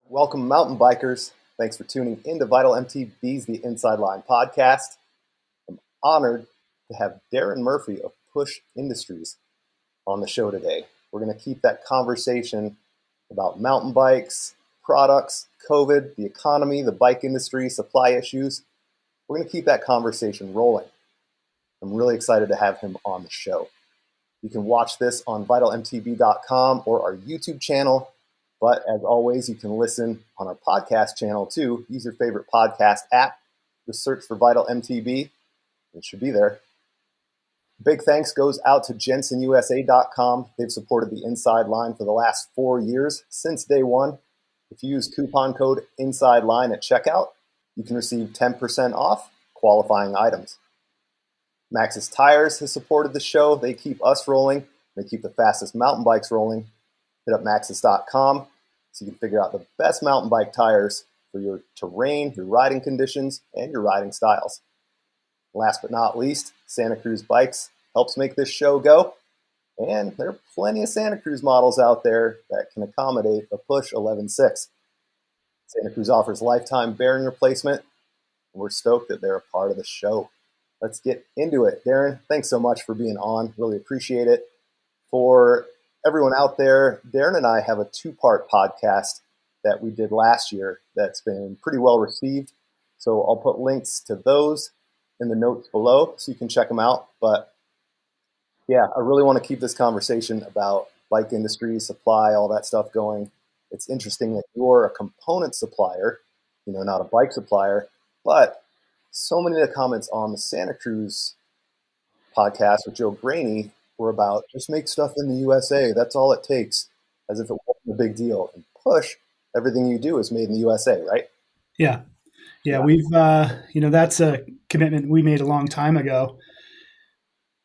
Welcome, mountain bikers. Thanks for tuning into Vital MTB's The Inside Line podcast. I'm honored to have Darren Murphy of PUSH Industries on the show today. We're going to keep that conversation about mountain bikes, products, COVID, the economy, the bike industry, supply issues. We're going to keep that conversation rolling. I'm really excited to have him on the show. You can watch this on vitalmtb.com or our YouTube channel. But as always, you can listen on our podcast channel too. Use your favorite podcast app. Just search for Vital MTB. It should be there. Big thanks goes out to JensonUSA.com. They've supported the Inside Line for the last 4 years, since day one. If you use coupon code INSIDELINE at checkout, you can receive 10% off qualifying items. Maxxis Tires has supported the show. They keep us rolling. They keep the fastest mountain bikes rolling. Hit up Maxxis.com so you can figure out the best mountain bike tires for your terrain, your riding conditions, and your riding styles. Last but not least, Santa Cruz Bikes helps make this show go. And there are plenty of Santa Cruz models out there that can accommodate a PUSH Elevensix. Santa Cruz offers lifetime bearing replacement, and we're stoked that they're a part of the show. Let's get into it. Darren, thanks so much for being on. Really appreciate it. For everyone out there, Darren and I have a 2-part podcast that we did last year that's been pretty well received. So I'll put links to those in the notes below so you can check them out. But yeah, I really want to keep this conversation about bike industry, supply, all that stuff going. It's interesting that you're a component supplier, not a bike supplier, but so many of the comments on the Santa Cruz podcast with Joe Graney were about just make stuff in the U.S.A. That's all it takes, as if it wasn't a big deal. And PUSH, everything you do is made in the U.S.A., right? Yeah. We've, that's a commitment we made a long time ago.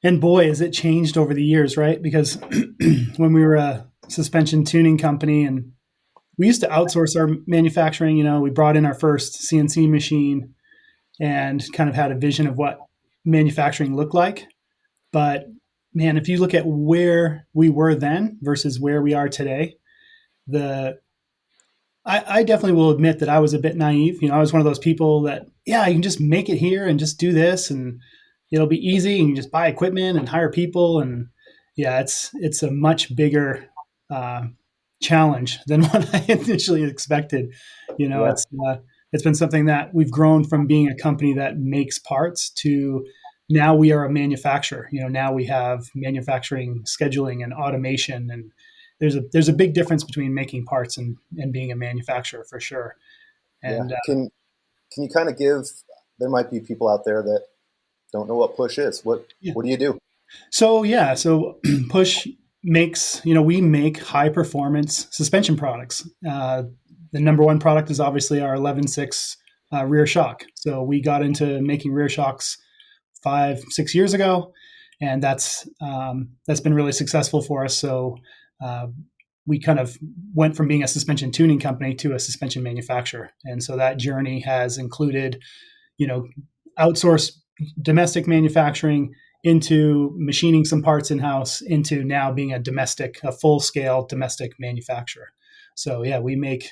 And boy, has it changed over the years, right? Because when we were a suspension tuning company and we used to outsource our manufacturing, we brought in our first CNC machine and kind of had a vision of what manufacturing looked like. But man, if you look at where we were then versus where we are today, I definitely will admit that I was a bit naive. I was one of those people that, you can just make it here and just do this and it'll be easy and you just buy equipment and hire people. And it's a much bigger challenge than what I initially expected. It's been something that we've grown from being a company that makes parts to now we are a manufacturer. Now we have manufacturing scheduling and automation, and there's a big difference between making parts and being a manufacturer for sure. And can you kind of give? There might be people out there that don't know what PUSH is. What do you do? So PUSH makes we make high performance suspension products. The number one product is obviously our 11.6 rear shock. So we got into making rear shocks 5-6 years ago, and that's been really successful for us. So we kind of went from being a suspension tuning company to a suspension manufacturer, and so that journey has included, outsource domestic manufacturing into machining some parts in house into now being a full scale domestic manufacturer. So we make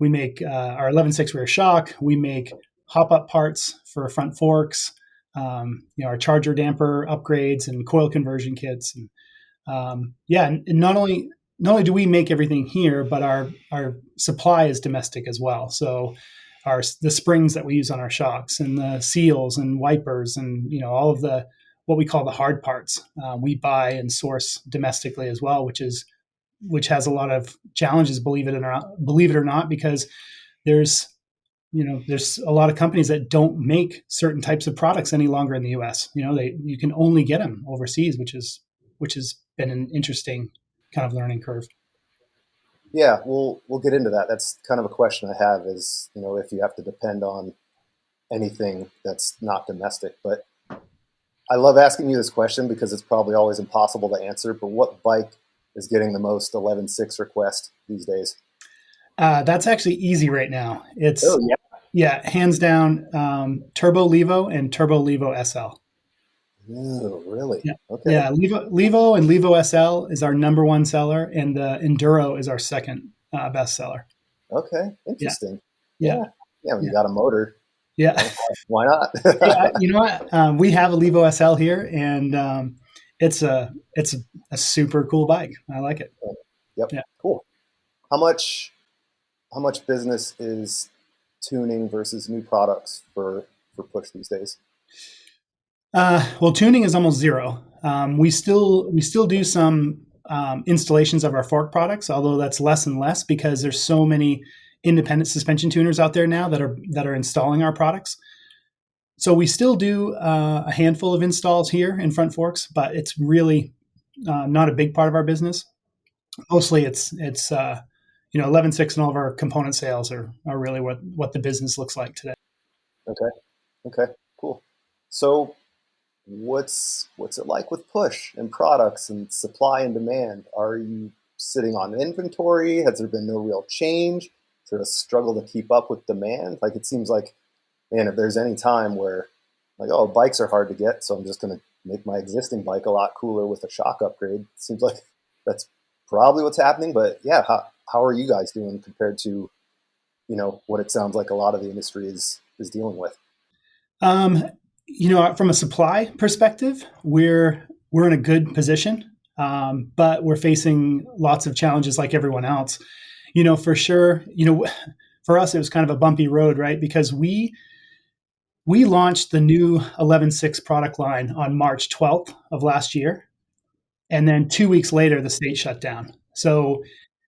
our 11.6 rear shock. We make hop up parts for front forks. Our charger damper upgrades and coil conversion kits. And not only do we make everything here, but our supply is domestic as well. So the springs that we use on our shocks and the seals and wipers and, all of what we call the hard parts, we buy and source domestically as well, which has a lot of challenges, believe it or not, because there's a lot of companies that don't make certain types of products any longer in the U.S. You can only get them overseas, which has been an interesting kind of learning curve. Yeah, we'll get into that. That's kind of a question I have is, if you have to depend on anything that's not domestic. But I love asking you this question because it's probably always impossible to answer. But what bike is getting the most 11.6 request these days? That's actually easy right now. It's hands down, Turbo Levo and Turbo Levo SL. Oh, really? Yeah. Okay. Yeah. Levo and Levo SL is our number one seller, and the Enduro is our second best seller. Okay, Yeah. interesting. Yeah. Yeah, yeah. When you Yeah. got a motor, Yeah. why not? Yeah. You know what? We have a Levo SL here, and it's a super cool bike. I like it. Yep, Yeah. cool. How much how much business is tuning versus new products for Push these days? Well, tuning is almost zero. We still do some installations of our fork products, although that's less and less because there's so many independent suspension tuners out there now that are installing our products. So we still do a handful of installs here in front forks, but it's really not a big part of our business. Mostly, it's 11.6 and all of our component sales are really what the business looks like today. Okay, okay, cool. So what's it like with Push and products and supply and demand? Are you sitting on inventory? Has there been no real change? Sort of struggle to keep up with demand? Like it seems like, man, if there's any time where like, oh, bikes are hard to get, so I'm just gonna make my existing bike a lot cooler with a shock upgrade. It seems like that's probably what's happening. But yeah, how are you guys doing compared to, what it sounds like a lot of the industry is dealing with? Um, from a supply perspective, we're in a good position, but we're facing lots of challenges like everyone else. For sure. For us, it was kind of a bumpy road, right? Because we launched the new 11.6 product line on March 12th of last year, and then 2 weeks later, the state shut down. So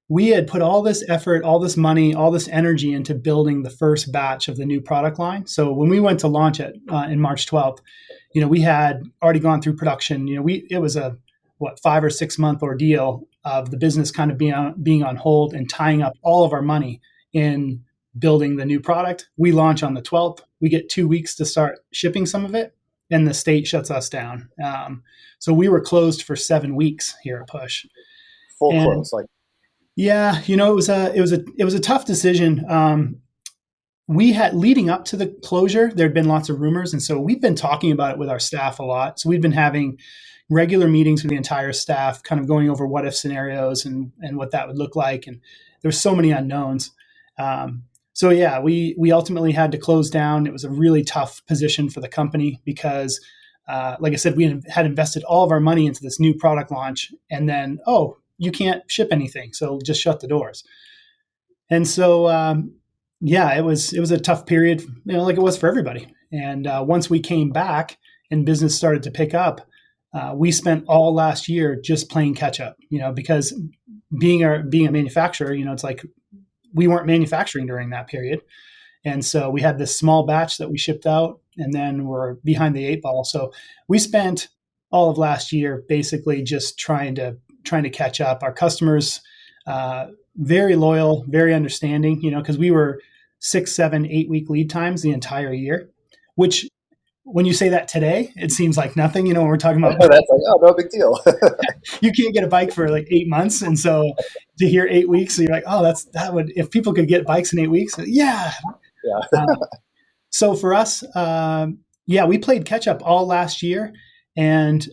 we had put all this effort, all this money, all this energy into building the first batch of the new product line. So when we went to launch it in March 12th, we had already gone through production. It was a 5 or 6 month ordeal of the business kind of being on hold and tying up all of our money in building the new product. We launch on the 12th. We get 2 weeks to start shipping some of it, and the state shuts us down. So we were closed for 7 weeks here at Push. Full And close, like yeah, it was a tough decision. We had leading up to the closure, there'd been lots of rumors, and so we've been talking about it with our staff a lot. So we've been having regular meetings with the entire staff, kind of going over what if scenarios and what that would look like. And there were so many unknowns. So yeah, we ultimately had to close down. It was a really tough position for the company because, like I said, we had invested all of our money into this new product launch, and then you can't ship anything, so just shut the doors. And so yeah, it was a tough period, like it was for everybody. And once we came back and business started to pick up, we spent all last year just playing catch up, because being a manufacturer, it's like we weren't manufacturing during that period. And so we had this small batch that we shipped out, and then we're behind the eight ball. So we spent all of last year basically just trying to catch up. Our customers, very loyal, very understanding, because we were 6, 7, 8 week lead times the entire year, which when you say that today, it seems like nothing. When we're talking about that's like, oh, no big deal. you can't get a bike for like 8 months, and so to hear 8 weeks, so you're like, oh, that would if people could get bikes in 8 weeks, yeah. Yeah. So for us, yeah, we played catch up all last year, and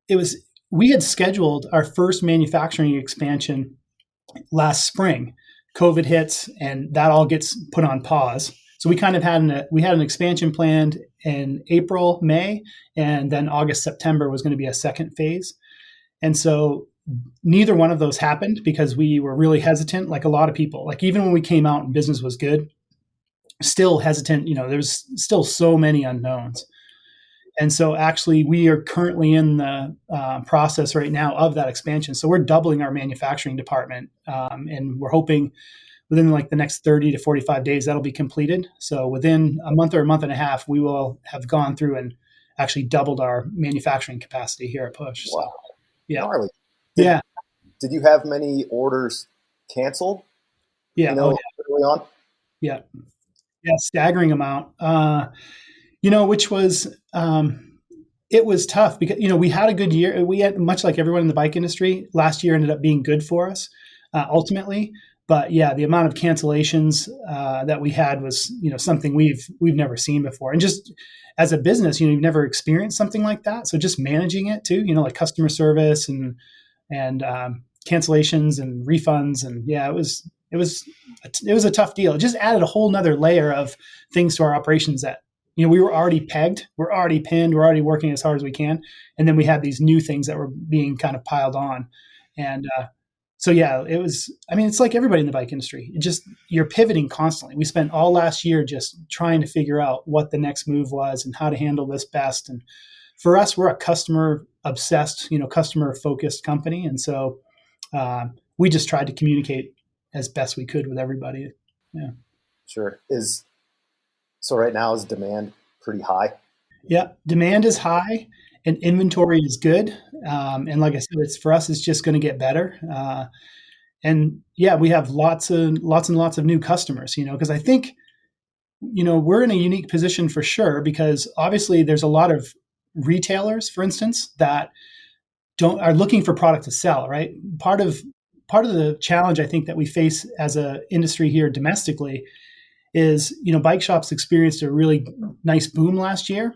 it was we had scheduled our first manufacturing expansion last spring. COVID hits, and that all gets put on pause. So we kind of had an expansion planned in April, May, and then August, September was going to be a second phase. And so neither one of those happened because we were really hesitant, like a lot of people. Like even when we came out and business was good, still hesitant. There's still so many unknowns. And so actually, we are currently in the process right now of that expansion. So we're doubling our manufacturing department, and we're hoping within like the next 30 to 45 days that'll be completed. So within a month or a month and a half, we will have gone through and actually doubled our manufacturing capacity here at Push. So Wow, yeah, gnarly. Did yeah, did you have many orders canceled? yeah, oh Early on. yeah, yeah, staggering amount. Which was it was tough because we had a good year. We had much like everyone in the bike industry. Last year ended up being good for us ultimately. But yeah, the amount of cancellations that we had was something we've never seen before. And just as a business, you've never experienced something like that. So just managing it too, like customer service and cancellations and refunds, and yeah, it was a tough deal. It just added a whole nother layer of things to our operations that, we were already pegged, we're already pinned, we're already working as hard as we can. And then we had these new things that were being kind of piled on. And so, yeah, it was, I mean, it's like everybody in the bike industry. It just, you're pivoting constantly. We spent all last year just trying to figure out what the next move was and how to handle this best. And for us, we're a customer obsessed, customer focused company. And so we just tried to communicate as best we could with everybody. Yeah. Sure. So right now is demand pretty high? Yeah. Demand is high and inventory is good. And like I said, for us, it's just going to get better. And yeah, we have lots and lots of new customers, because I think, we're in a unique position for sure, because obviously there's a lot of retailers, for instance, that are looking for product to sell, right? Part of the challenge I think that we face as a industry here domestically is, bike shops experienced a really nice boom last year,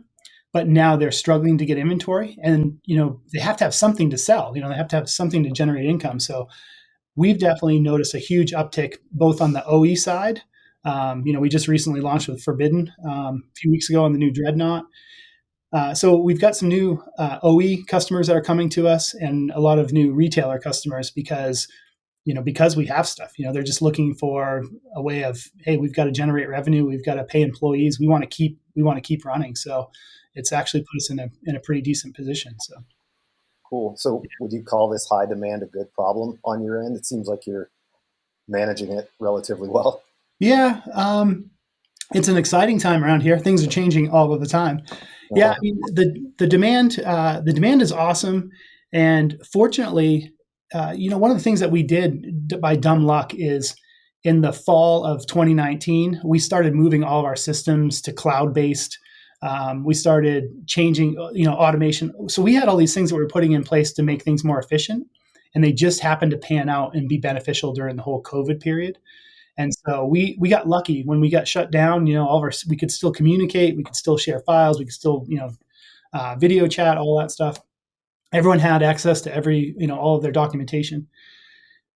but now they're struggling to get inventory, and they have to have something to sell. They have to have something to generate income. So we've definitely noticed a huge uptick both on the OE side. We just recently launched with Forbidden a few weeks ago on the new Dreadnought. So we've got some new OE customers that are coming to us, and a lot of new retailer customers because we have stuff. They're just looking for a way of, hey, we've got to generate revenue, we've got to pay employees, we want to keep running. So it's actually put us in a pretty decent position. So cool. So would you call this high demand a good problem on your end? It seems like you're managing it relatively well. Yeah, it's an exciting time around here. Things are changing all of the time. Yeah, I mean the demand is awesome, and fortunately, one of the things that we did by dumb luck is in the fall of 2019 we started moving all of our systems to cloud based. We started changing, automation. So we had all these things that we were putting in place to make things more efficient, and they just happened to pan out and be beneficial during the whole COVID period. And so we got lucky when we got shut down. We could still communicate, we could still share files, we could still video chat, all that stuff. Everyone had access to all of their documentation,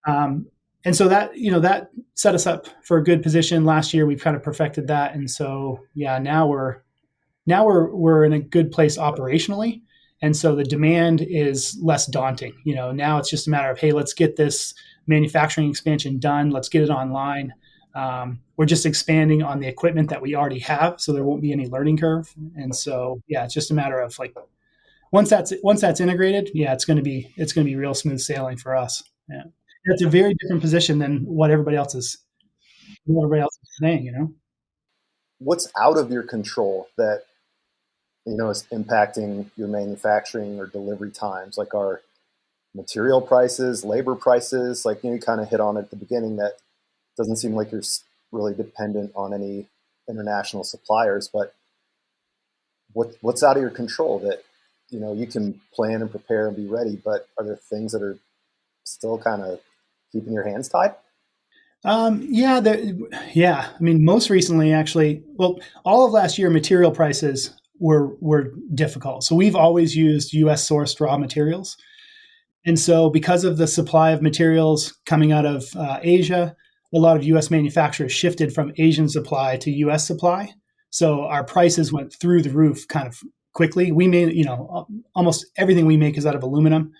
and so that set us up for a good position. Last year, we've kind of perfected that, and so yeah, now we're in a good place operationally, and so the demand is less daunting. Now it's just a matter of, hey, let's get this manufacturing expansion done. Let's get it online. We're just expanding on the equipment that we already have, so there won't be any learning curve. And so, yeah, it's just a matter of like once that's integrated, yeah, it's going to be real smooth sailing for us. Yeah, it's a very different position than what everybody else is saying. What's out of your control that is impacting your manufacturing or delivery times? Like, are material prices, labor prices, like you kind of hit on at the beginning, that doesn't seem like you're really dependent on any international suppliers, but what's out of your control that you can plan and prepare and be ready, but are there things that are still kind of keeping your hands tied? Yeah. I mean, most recently, actually, well, all of last year, material prices were difficult. So we've always used U.S. sourced raw materials. And so because of the supply of materials coming out of Asia, a lot of U.S. manufacturers shifted from Asian supply to U.S. supply. So our prices went through the roof kind of quickly. We made, almost everything we make is out of aluminum.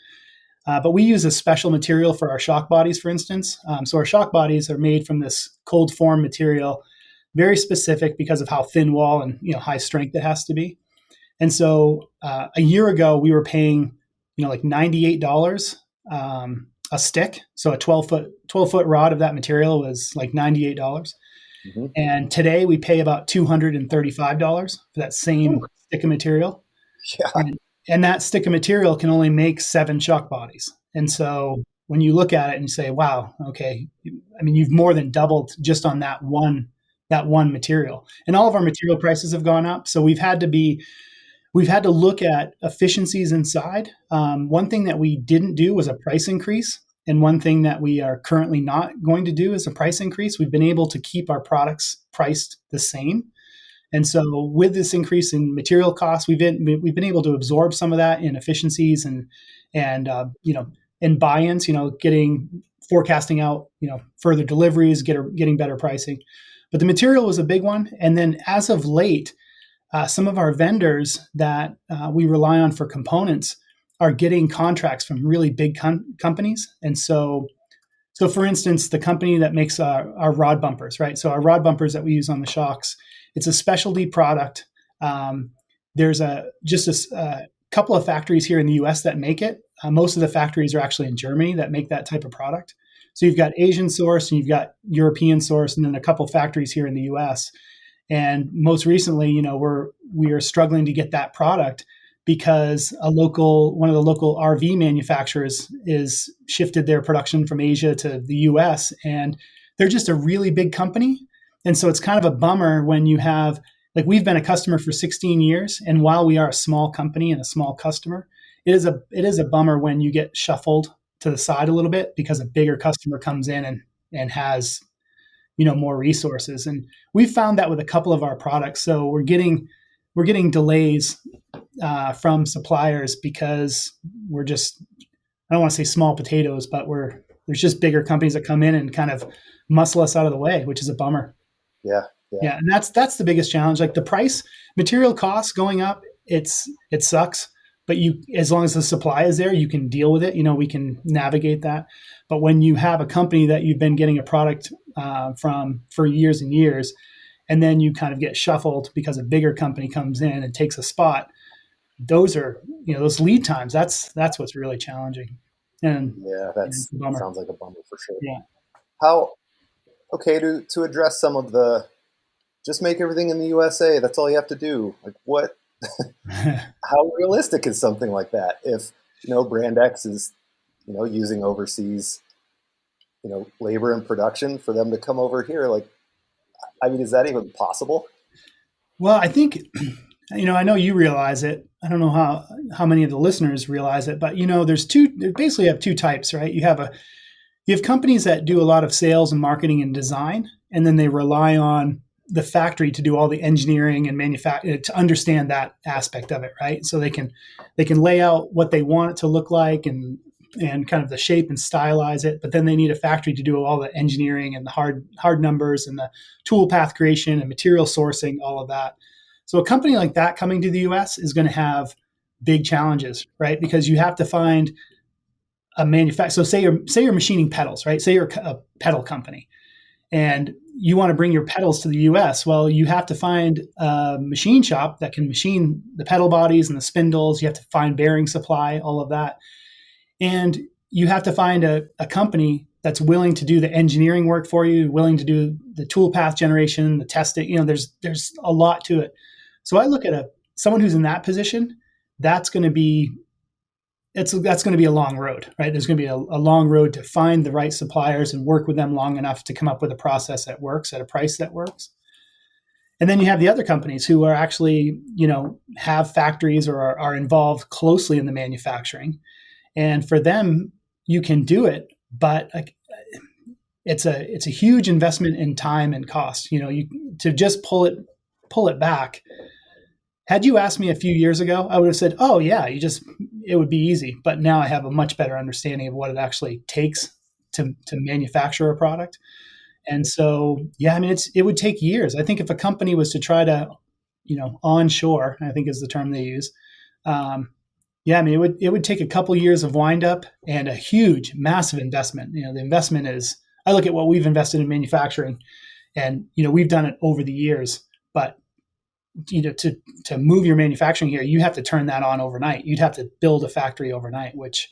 But we use a special material for our shock bodies, for instance. So our shock bodies are made from this cold form material, very specific because of how thin wall and high strength it has to be. And so a year ago, we were paying like $98 a stick. So a 12-foot rod of that material was like $98. Mm-hmm. And today we pay about $235 for that same stick of material. Yeah. And that stick of material can only make 7 shock bodies. And so when you look at it and say, wow, okay, I mean, you've more than doubled just on that one material. And all of our material prices have gone up. So we've had to look at efficiencies inside. One thing that we didn't do was a price increase. And one thing that we are currently not going to do is a price increase. We've been able to keep our products priced the same. And so with this increase in material costs, we've been able to absorb some of that in efficiencies and in buy-ins, getting forecasting out, further deliveries, getting better pricing. But the material was a big one. And then as of late, some of our vendors that we rely on for components are getting contracts from really big companies. And so for instance, the company that makes our rod bumpers, right? So our rod bumpers that we use on the shocks, it's a specialty product. There's a couple of factories here in the U.S. that make it. Most of the factories are actually in Germany that make that type of product. So you've got Asian source and you've got European source, and then a couple of factories here in the U.S. And most recently, we are struggling to get that product because one of the local RV manufacturers is shifted their production from Asia to the US, and they're just a really big company. And so it's kind of a bummer when you have, like, we've been a customer for 16 years. And while we are a small company and a small customer, it is a bummer when you get shuffled to the side a little bit because a bigger customer comes in and has, more resources. And we've found that with a couple of our products. So we're getting delays from suppliers because we're just, I don't want to say small potatoes, but there's just bigger companies that come in and kind of muscle us out of the way, which is a bummer. Yeah. And that's the biggest challenge. Like the material costs going up, it sucks. But as long as the supply is there, you can deal with it. We can navigate that. But when you have a company that you've been getting a product from for years and years, and then you kind of get shuffled because a bigger company comes in and takes a spot, those lead times. That's what's really challenging. And that sounds like a bummer for sure. Yeah. To address some of the, just make everything in the USA. That's all you have to do. Like what? How realistic is something like that? If brand X is using overseas labor and production for them to come over here, like, I mean, is that even possible? Well, I think I know you realize it. I don't know how many of the listeners realize it, but they basically have two types, right? You have companies that do a lot of sales and marketing and design, and then they rely on the factory to do all the engineering and manufacture to understand that aspect of it, right? So they can lay out what they want it to look like and kind of the shape and stylize it, but then they need a factory to do all the engineering and the hard numbers and the tool path creation and material sourcing, all of that. So a company like that coming to the US is going to have big challenges, right? Because you have to find a manufacturer. So say you're machining pedals, right? Say you're a pedal company and you want to bring your pedals to the US. Well, you have to find a machine shop that can machine the pedal bodies and the spindles. You have to find bearing supply, all of that. And you have to find a company that's willing to do the engineering work for you, willing to do the tool path generation, the testing. There's a lot to it. So I look at someone who's in that position. That's going to be a long road, right? There's going to be a long road to find the right suppliers and work with them long enough to come up with a process that works at a price that works. And then you have the other companies who are actually, have factories or are involved closely in the manufacturing. And for them, you can do it, but it's a huge investment in time and cost. To just pull it back. Had you asked me a few years ago, I would have said, "Oh yeah, it would be easy." But now I have a much better understanding of what it actually takes to manufacture a product. And so, yeah, I mean, it would take years. I think if a company was to try to, onshore, I think is the term they use. Yeah, I mean, it would take a couple years of wind up and a huge, massive investment. The investment is, I look at what we've invested in manufacturing, and we've done it over the years. But to move your manufacturing here, you have to turn that on overnight. You'd have to build a factory overnight, which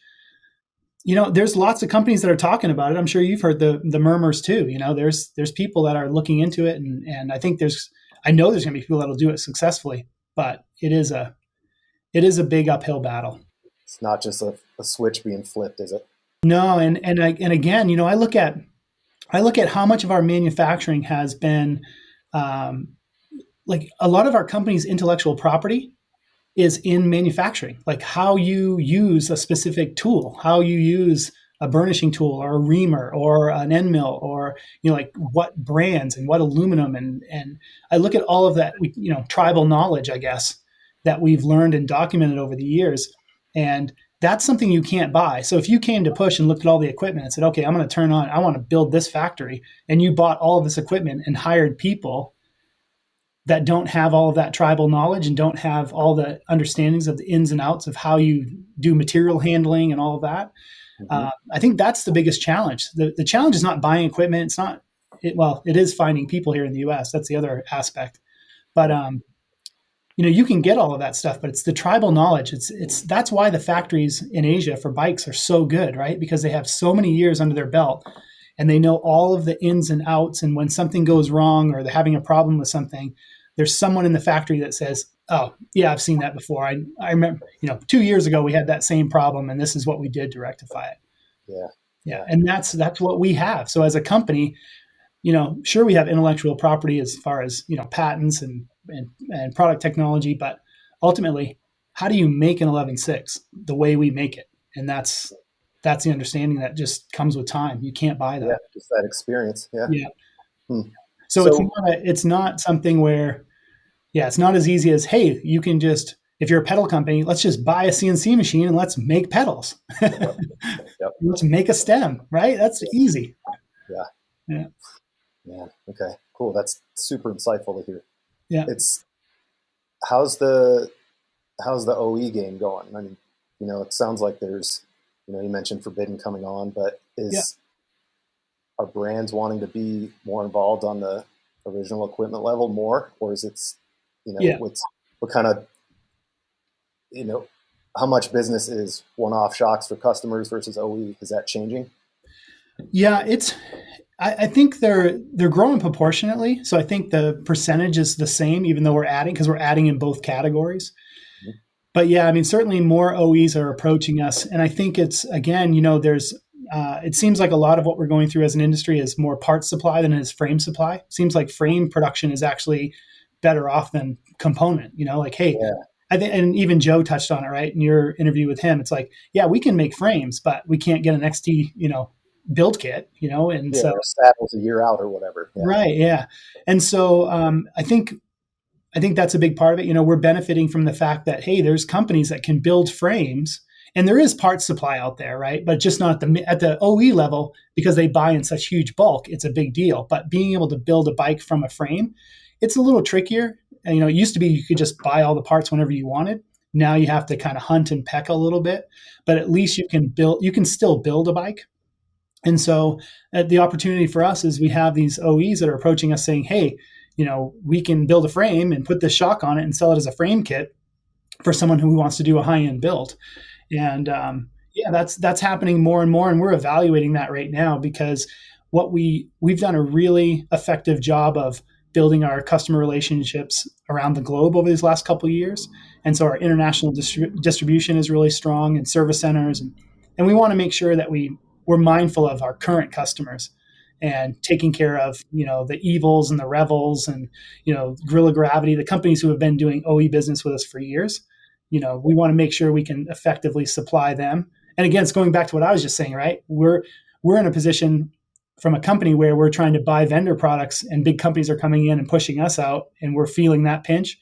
there's lots of companies that are talking about it. I'm sure you've heard the murmurs too. There's people that are looking into it, and I know there's going to be people that'll do it successfully, but it is a big uphill battle. It's not just a switch being flipped, is it? No, and again, I look at how much of our manufacturing has been, like a lot of our company's intellectual property is in manufacturing, like how you use a specific tool, how you use a burnishing tool or a reamer or an end mill, or like what brands and what aluminum, and I look at all of that, tribal knowledge, I guess, that we've learned and documented over the years. And That's something you can't buy. So if you came to Push and looked at all the equipment and said, okay, I'm going to turn on, I want to build this factory, and you bought all of this equipment and hired people that don't have all of that tribal knowledge and don't have all the understandings of the ins and outs of how you do material handling and all of that. Mm-hmm. I think that's the biggest challenge. The challenge is not buying equipment. It's not, it is finding people here in the U.S. That's the other aspect. But you can get all of that stuff, but it's the tribal knowledge. That's why the factories in Asia for bikes are so good, right? Because they have so many years under their belt, and they know all of the ins and outs. And when something goes wrong or they're having a problem with something, there's someone in the factory that says, "Oh, yeah, I've seen that before. I remember, 2 years ago we had that same problem, and this is what we did to rectify it." Yeah, and that's what we have. So as a company, sure, we have intellectual property as far as patents and product technology, but ultimately, how do you make an 11.6 the way we make it? And that's the understanding that just comes with time. You can't buy that. Yeah, just that experience. Yeah. Yeah. Hmm. So it's not something where, it's not as easy as, hey, you can just, if you're a pedal company, let's just buy a CNC machine and let's make pedals. Yep. Let's make a stem, right? That's easy. Yeah. Okay, cool. That's super insightful to hear. Yeah. How's the OE game going? I mean, it sounds like there's, you mentioned Forbidden coming on, but are brands wanting to be more involved on the original equipment level more, or is it, what kind of, how much business is one-off shocks for customers versus OE? Is that changing? Yeah, I think they're growing proportionately. So I think the percentage is the same, even though we're adding in both categories. Mm-hmm. But yeah, I mean, certainly more OEs are approaching us. And I think it's, again, there's, it seems like a lot of what we're going through as an industry is more parts supply than it is frame supply. It seems like frame production is actually better off than component, hey, I think, and even Joe touched on it, right? In your interview with him, it's like, yeah, we can make frames, but we can't get an XT, build kit, and so saddles a year out or whatever. Yeah. Right. Yeah. And so I think that's a big part of it. We're benefiting from the fact that, hey, there's companies that can build frames, and there is parts supply out there, right? But just not at the OE level, because they buy in such huge bulk. It's a big deal. But being able to build a bike from a frame, it's a little trickier. And, it used to be you could just buy all the parts whenever you wanted. Now you have to kind of hunt and peck a little bit, but at least you can still build a bike. And so the opportunity for us is we have these OEs that are approaching us saying, hey, we can build a frame and put this shock on it and sell it as a frame kit for someone who wants to do a high-end build. And that's happening more and more. And we're evaluating that right now because we've done a really effective job of building our customer relationships around the globe over these last couple of years. And so our international distribution is really strong, and service centers. And we want to make sure that we're mindful of our current customers and taking care of, the Evils and the Revels and, Gorilla Gravity, the companies who have been doing OE business with us for years. We want to make sure we can effectively supply them. And again, it's going back to what I was just saying, right? We're in a position from a company where we're trying to buy vendor products and big companies are coming in and pushing us out, and we're feeling that pinch.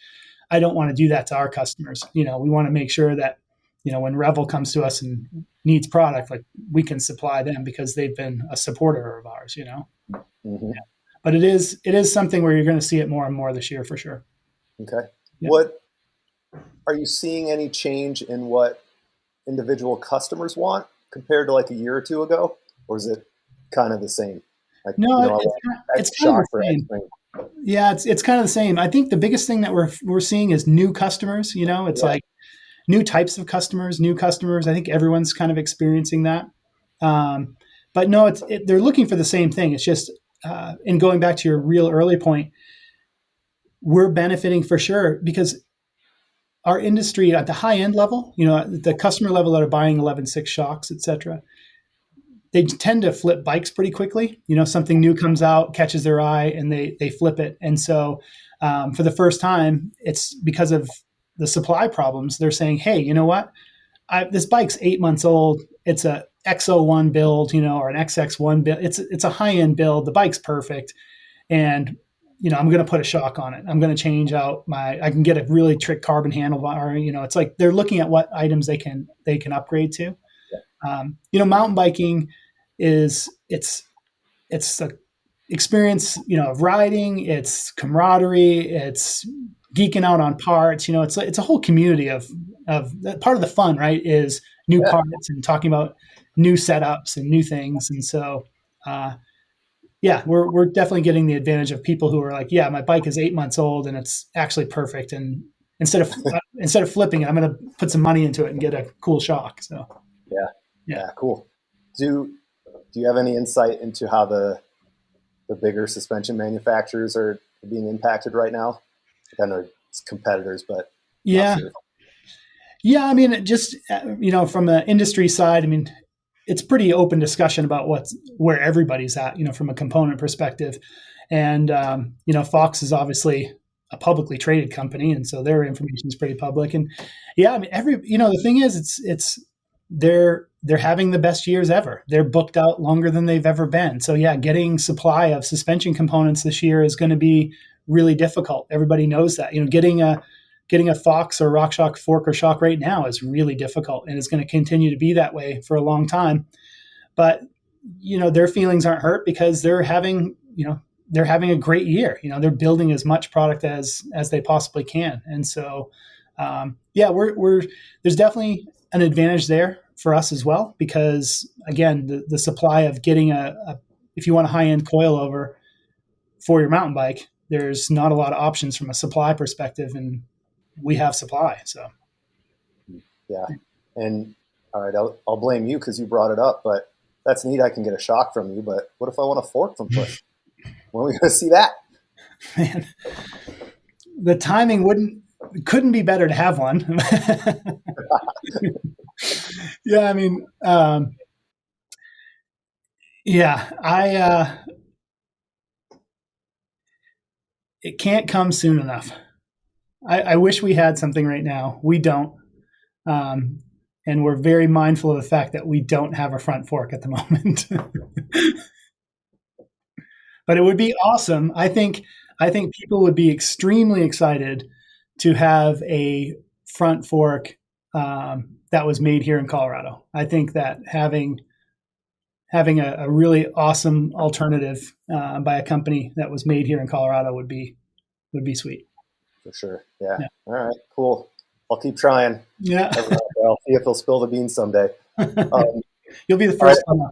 I don't want to do that to our customers. We want to make sure that, when Revel comes to us and needs product, like we can supply them because they've been a supporter of ours, Mm-hmm. Yeah. But it is something where you're going to see it more and more this year for sure. Okay. Yeah. What are you seeing any change in what individual customers want compared to like a year or two ago? Or is it kind of the same? Like, no, it's kind of the same. Yeah, it's kind of the same. I think the biggest thing that we're seeing is new customers. It's like new types of customers, new customers. I think everyone's kind of experiencing that. But no, they're looking for the same thing. It's just, and going back to your real early point, we're benefiting for sure because our industry at the high end level, the customer level that are buying 11.6 shocks, et cetera, they tend to flip bikes pretty quickly. Something new comes out, catches their eye, and they flip it. And so for the first time, it's because of the supply problems. They're saying, hey, you know what? This bike's 8 months old. It's a X01 build, or an XX1 build. It's a high-end build. The bike's perfect. And I'm going to put a shock on it. I'm going to change out I can get a really trick carbon handlebar. It's like they're looking at what items they can upgrade to. Mountain biking it's a experience, of riding, it's camaraderie, it's geeking out on parts. It's a whole community of part of the fun, right? Is new parts and talking about new setups and new things. And so, we're definitely getting the advantage of people who are like, yeah, my bike is 8 months old and it's actually perfect. And instead of flipping it, I'm going to put some money into it and get a cool shock. So, yeah, cool. Do you have any insight into how the bigger suspension manufacturers are being impacted right now? I know it's competitors, but yeah. Sure. Yeah, I mean, just from the industry side, I mean, it's pretty open discussion about where everybody's at, from a component perspective, and Fox is obviously a publicly traded company, and so their information is pretty public. And yeah, I mean, the thing is, it's they're having the best years ever. They're booked out longer than they've ever been. So yeah, getting supply of suspension components this year is going to be really difficult. Everybody knows that. Getting a Fox or RockShox fork or shock right now is really difficult, and it's going to continue to be that way for a long time. But their feelings aren't hurt because they're having a great year. They're building as much product as they possibly can, and so we're there's definitely an advantage there for us as well, because again, the supply of getting if you want a high end coilover for your mountain bike, there's not a lot of options from a supply perspective, and we have supply. So, yeah. And all right, I'll blame you because you brought it up, but that's neat. I can get a shock from you, but what if I want a fork from Push? When are we going to see that? Man, the timing couldn't be better to have one. Yeah, I mean, it can't come soon enough. I wish we had something right now. We don't. And we're very mindful of the fact that we don't have a front fork at the moment. But it would be awesome. I think people would be extremely excited to have a front fork that was made here in Colorado. I think that having a really awesome alternative by a company that was made here in Colorado would be sweet. For sure. Yeah. All right. Cool. I'll keep trying. Yeah. I'll see if they'll spill the beans someday. You'll be the first one.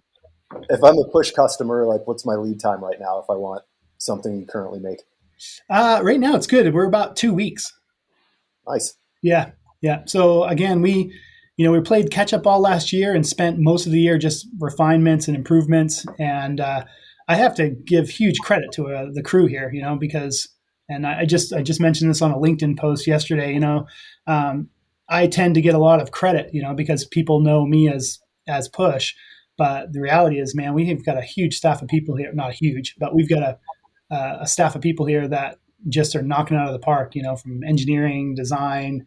If I'm a Push customer, like, what's my lead time right now if I want something you currently make? Right now it's good. We're about 2 weeks. Nice. Yeah. So again, we played catch up all last year and spent most of the year just refinements and improvements. And I have to give huge credit to the crew here, because, and I just mentioned this on a LinkedIn post yesterday. I tend to get a lot of credit, because people know me as Push. But the reality is, man, we've got a huge staff of people here. Not huge, but we've got a staff of people here that just are knocking it out of the park. From engineering, design,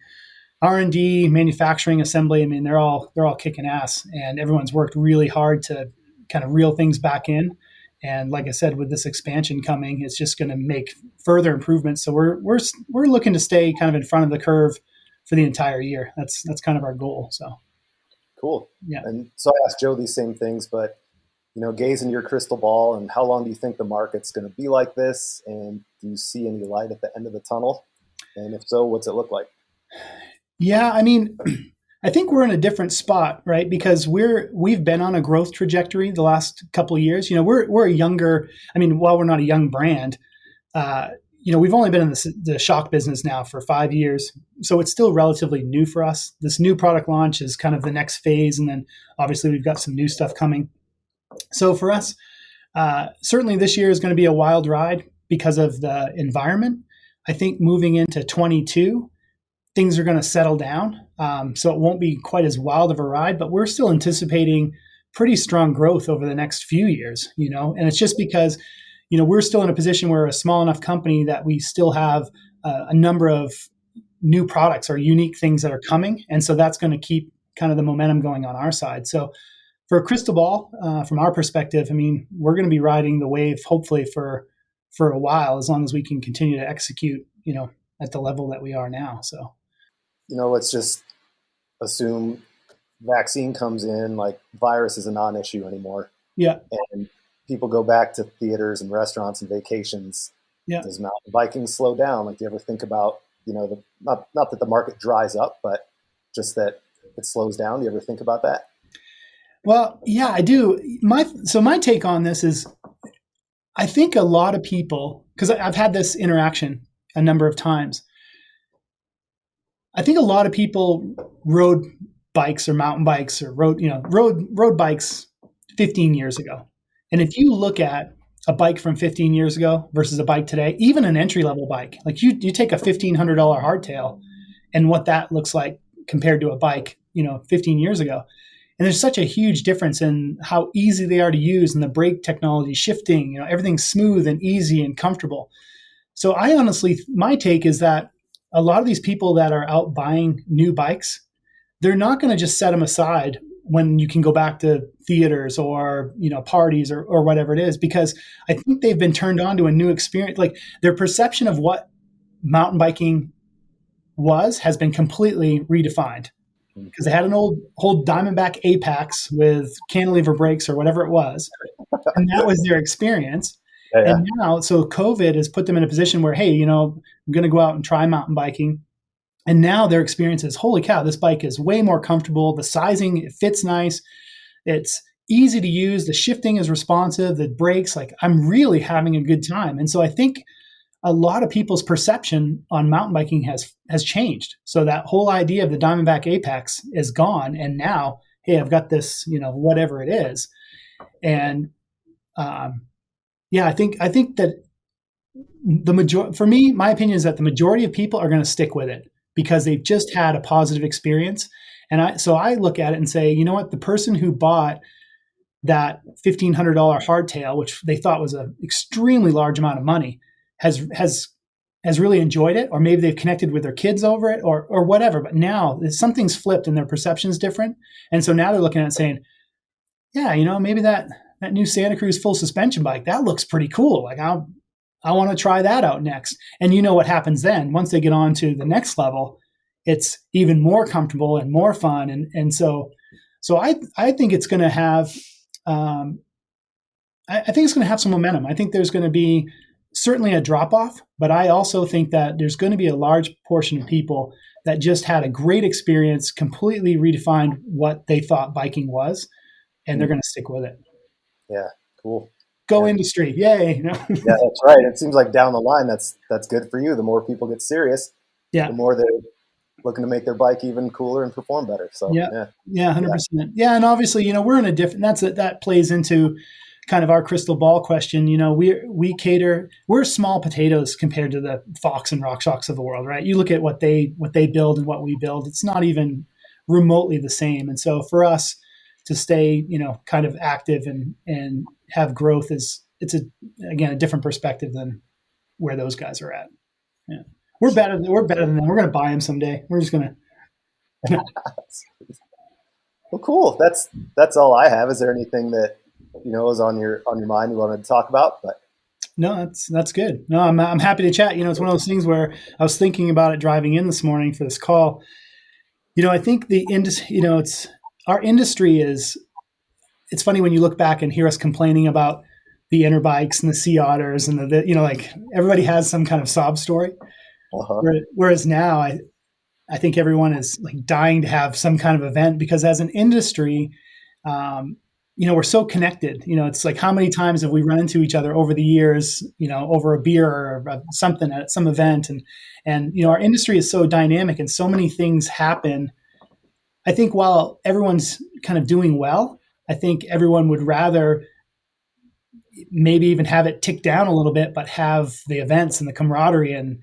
R&D, manufacturing, assembly. I mean, they're all kicking ass, and everyone's worked really hard to kind of reel things back in. And like I said, with this expansion coming, it's just going to make further improvements. So we're looking to stay kind of in front of the curve for the entire year. That's kind of our goal. So cool. Yeah. And so I asked Joe these same things, but gaze into your crystal ball, and how long do you think the market's going to be like this? And do you see any light at the end of the tunnel? And if so, what's it look like? Yeah, I mean, I think we're in a different spot, right? Because we've been on a growth trajectory the last couple of years. We're a younger. I mean, while we're not a young brand, we've only been in the shock business now for 5 years, so it's still relatively new for us. This new product launch is kind of the next phase, and then obviously we've got some new stuff coming. So for us, certainly this year is going to be a wild ride because of the environment. I think moving into 22, things are going to settle down. So it won't be quite as wild of a ride, but we're still anticipating pretty strong growth over the next few years, and it's just because, we're still in a position where we're a small enough company that we still have a number of new products or unique things that are coming. And so that's going to keep kind of the momentum going on our side. So for a crystal ball, from our perspective, I mean, we're going to be riding the wave, hopefully for for a while, as long as we can continue to execute, at the level that we are now. So, let's just assume vaccine comes in, like virus is a non-issue anymore. yeah. And people go back to theaters and restaurants and vacations. Yeah. Does mountain biking slow down? Like, do you ever think about, not that the market dries up, but just that it slows down? Do you ever think about that? Well, yeah, I do. My take on this is, I think a lot of people, because I've had this interaction a number of times, I think a lot of people rode bikes or mountain bikes or rode bikes 15 years ago. And if you look at a bike from 15 years ago versus a bike today, even an entry level bike, like you take a $1,500 hardtail and what that looks like compared to a bike, 15 years ago. And there's such a huge difference in how easy they are to use, and the brake technology shifting, everything's smooth and easy and comfortable. So I honestly, my take is that a lot of these people that are out buying new bikes, they're not going to just set them aside when you can go back to theaters or parties or whatever it is, because I think they've been turned on to a new experience. Like, their perception of what mountain biking has been completely redefined, because they had an old Diamondback Apex with cantilever brakes or whatever it was, and that was their experience. Yeah. And now, so COVID has put them in a position where, hey, I'm going to go out and try mountain biking. And now their experience is, holy cow, this bike is way more comfortable. The sizing, it fits nice. It's easy to use. The shifting is responsive. The brakes, like, I'm really having a good time. And so I think a lot of people's perception on mountain biking has changed. So that whole idea of the Diamondback Apex is gone. And now, hey, I've got this, whatever it is. And yeah, I think that for me, my opinion is that the majority of people are going to stick with it because they've just had a positive experience. And I look at it and say, you know what, the person who bought that $1,500 hardtail, which they thought was an extremely large amount of money, has really enjoyed it, or maybe they've connected with their kids over it, or whatever. But now something's flipped and their perception's different. And so now they're looking at it saying, yeah, maybe that new Santa Cruz full suspension bike, that looks pretty cool. Like, I want to try that out next. And what happens then? Once they get on to the next level, it's even more comfortable and more fun. And so I think it's going to have, I think it's going to have some momentum. I think there's going to be certainly a drop off, but I also think that there's going to be a large portion of people that just had a great experience, completely redefined what they thought biking was, and they're going to stick with it. Yeah, cool. Go industry, yay! Yeah, that's right. It seems like down the line, that's good for you. The more people get serious, the more they're looking to make their bike even cooler and perform better. So yeah, 100%. Yeah, and obviously, we're in a different. That plays into kind of our crystal ball question. We're small potatoes compared to the Fox and RockShox of the world, right? You look at what they build and what we build; it's not even remotely the same. And so for us to stay, kind of active and have growth it's a different perspective than where those guys are at. Yeah. We're better than them. We're going to buy them someday. We're just going to. Well, cool. That's all I have. Is there anything that, is on your mind you wanted to talk about? But no, that's good. No, I'm happy to chat. It's one of those things where I was thinking about it driving in this morning for this call. I think the industry, it's our industry is, it's funny when you look back and hear us complaining about the Interbikes and the Sea Otters and the like everybody has some kind of sob story. Uh-huh. Whereas now I think everyone is like dying to have some kind of event, because as an industry, we're so connected. It's like, how many times have we run into each other over the years, over a beer or something at some event, and our industry is so dynamic and so many things happen. I think while everyone's kind of doing well, I think everyone would rather maybe even have it tick down a little bit, but have the events and the camaraderie and,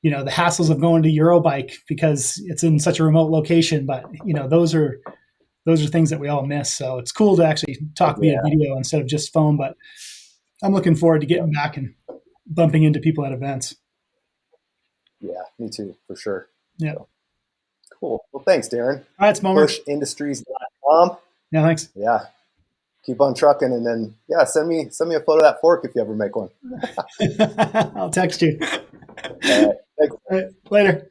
the hassles of going to Eurobike because it's in such a remote location. But, those are things that we all miss. So it's cool to actually talk via video instead of just phone, but I'm looking forward to getting back and bumping into people at events. Yeah, me too, for sure. Yeah. So, cool. Well, thanks, Darren. All right, it's Momer. PushIndustries.com. Yeah, thanks. Yeah. keep on trucking, and then send me a photo of that fork if you ever make one. I'll text you. All right. Thanks. All right, later.